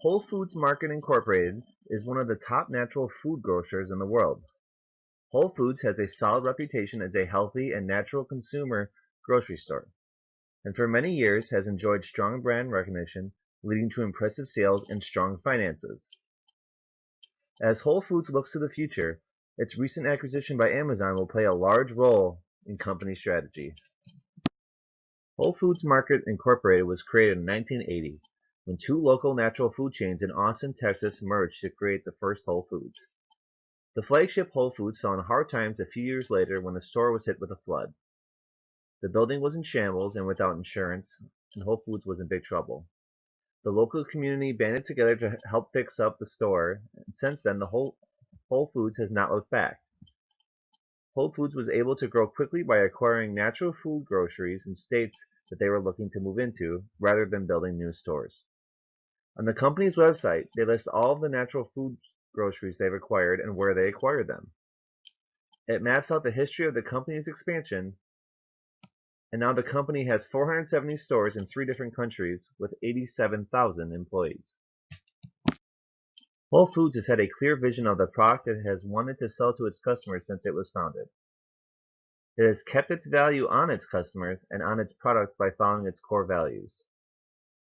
Whole Foods Market Incorporated is one of the top natural food grocers in the world. Whole Foods has a solid reputation as a healthy and natural consumer grocery store, and for many years has enjoyed strong brand recognition, leading to impressive sales and strong finances. As Whole Foods looks to the future, its recent acquisition by Amazon will play a large role in company strategy. Whole Foods Market Incorporated was created in 1980 when two local natural food chains in Austin, Texas merged to create the first Whole Foods. The flagship Whole Foods fell in hard times a few years later when the store was hit with a flood. The building was in shambles and without insurance, and Whole Foods was in big trouble. The local community banded together to help fix up the store, and since then the Whole Foods has not looked back. Whole Foods was able to grow quickly by acquiring natural food groceries in states that they were looking to move into, rather than building new stores. On the company's website, they list all of the natural food groceries they've acquired and where they acquired them. It maps out the history of the company's expansion, and now the company has 470 stores in 3 different countries with 87,000 employees. Whole Foods has had a clear vision of the product it has wanted to sell to its customers since it was founded. It has kept its value on its customers and on its products by following its core values.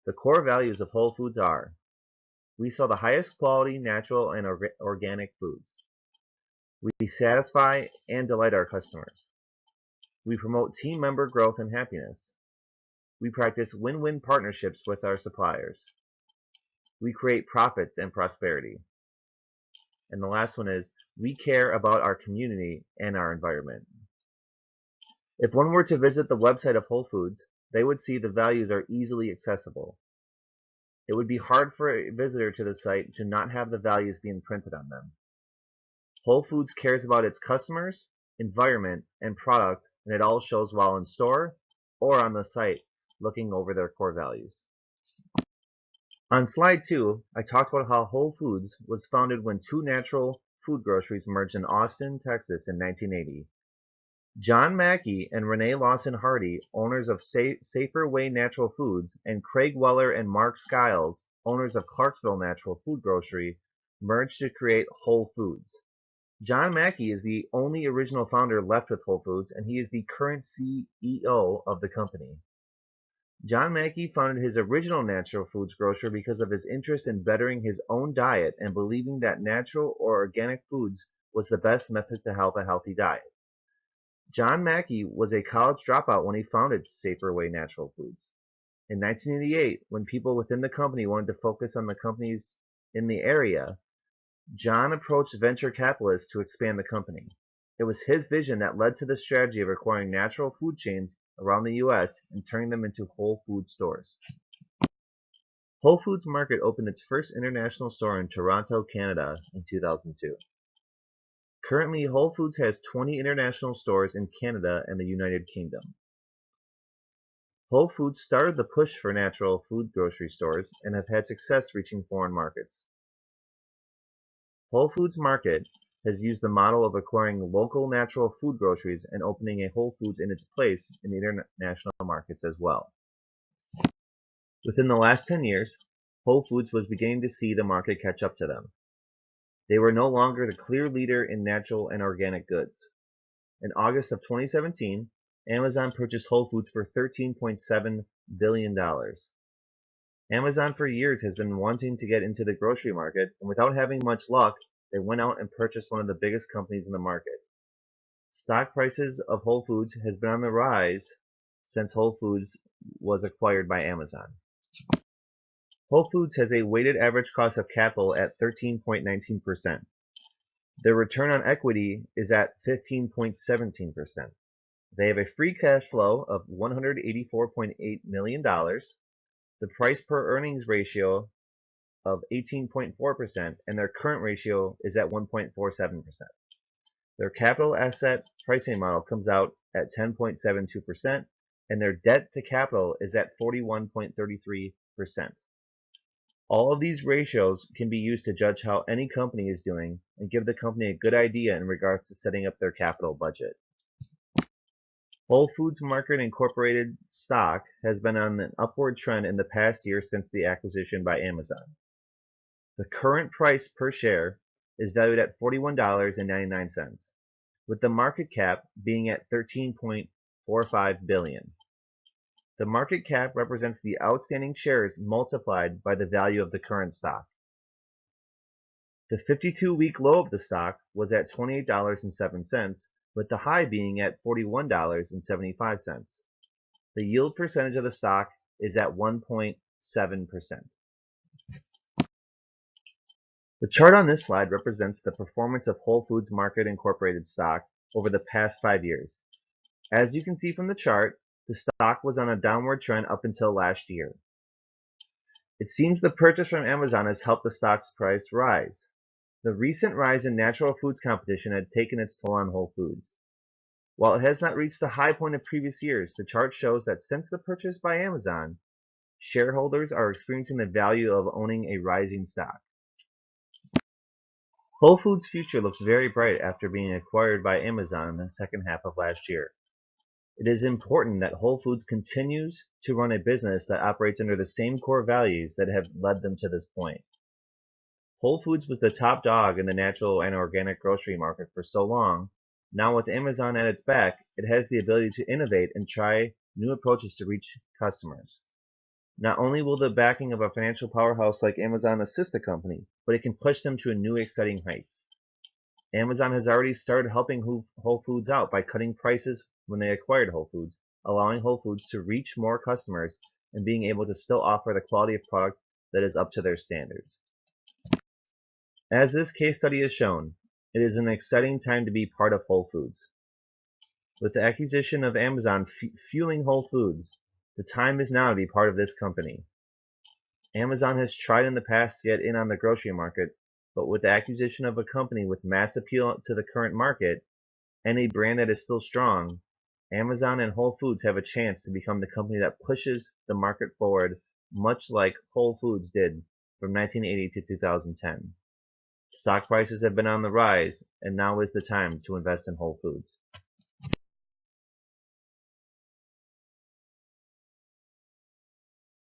The core values of Whole Foods are: we sell the highest quality natural and organic foods. We satisfy and delight our customers. We promote team member growth and happiness. We practice win-win partnerships with our suppliers. We create profits and prosperity. And the last one is, we care about our community and our environment. If one were to visit the website of Whole Foods, they would see the values are easily accessible. It would be hard for a visitor to the site to not have the values being printed on them. Whole Foods cares about its customers, environment, and product, and it all shows while in store or on the site looking over their core values. On slide 2, I talked about how Whole Foods was founded when two natural food groceries merged in Austin, Texas in 1980. John Mackey and Renee Lawson Hardy, owners of Safer Way Natural Foods, and Craig Weller and Mark Skiles, owners of Clarksville Natural Food Grocery, merged to create Whole Foods. John Mackey is the only original founder left with Whole Foods, and he is the current CEO of the company. John Mackey founded his original natural foods grocer because of his interest in bettering his own diet and believing that natural or organic foods was the best method to have a healthy diet. John Mackey was a college dropout when he founded Safer Way Natural Foods. In 1988, when people within the company wanted to focus on the companies in the area, John approached venture capitalists to expand the company. It was his vision that led to the strategy of acquiring natural food chains around the U.S. and turning them into Whole Food stores. Whole Foods Market opened its first international store in Toronto, Canada in 2002. Currently, Whole Foods has 20 international stores in Canada and the United Kingdom. Whole Foods started the push for natural food grocery stores and have had success reaching foreign markets. Whole Foods Market has used the model of acquiring local natural food groceries and opening a Whole Foods in its place in the international markets as well. Within the last 10 years, Whole Foods was beginning to see the market catch up to them. They were no longer the clear leader in natural and organic goods. In August of 2017, Amazon purchased Whole Foods for $13.7 billion. Amazon for years has been wanting to get into the grocery market, and without having much luck, they went out and purchased one of the biggest companies in the market. Stock prices of Whole Foods has been on the rise since Whole Foods was acquired by Amazon. Whole Foods has a weighted average cost of capital at 13.19%. Their return on equity is at 15.17%. They have a free cash flow of $184.8 million. The price per earnings ratio of 18.4%, and their current ratio is at 1.47%. Their capital asset pricing model comes out at 10.72%, and their debt to capital is at 41.33%. All of these ratios can be used to judge how any company is doing and give the company a good idea in regards to setting up their capital budget. Whole Foods Market Incorporated stock has been on an upward trend in the past year since the acquisition by Amazon. The current price per share is valued at $41.99, with the market cap being at $13.45 billion. The market cap represents the outstanding shares multiplied by the value of the current stock. The 52-week low of the stock was at $28.07, with the high being at $41.75. The yield percentage of the stock is at 1.7%. The chart on this slide represents the performance of Whole Foods Market Incorporated stock over the past 5 years. As you can see from the chart, the stock was on a downward trend up until last year. It seems the purchase from Amazon has helped the stock's price rise. The recent rise in natural foods competition had taken its toll on Whole Foods. While it has not reached the high point of previous years, the chart shows that since the purchase by Amazon, shareholders are experiencing the value of owning a rising stock. Whole Foods' future looks very bright after being acquired by Amazon in the second half of last year. It is important that Whole Foods continues to run a business that operates under the same core values that have led them to this point. Whole Foods was the top dog in the natural and organic grocery market for so long. Now with Amazon at its back, it has the ability to innovate and try new approaches to reach customers. Not only will the backing of a financial powerhouse like Amazon assist the company, but it can push them to new exciting heights. Amazon has already started helping Whole Foods out by cutting prices when they acquired Whole Foods, allowing Whole Foods to reach more customers and being able to still offer the quality of product that is up to their standards. As this case study has shown, it is an exciting time to be part of Whole Foods. With the acquisition of Amazon fueling Whole Foods, the time is now to be part of this company. Amazon has tried in the past to get in on the grocery market, but with the acquisition of a company with mass appeal to the current market and a brand that is still strong, Amazon and Whole Foods have a chance to become the company that pushes the market forward, much like Whole Foods did from 1980 to 2010. Stock prices have been on the rise, and now is the time to invest in Whole Foods.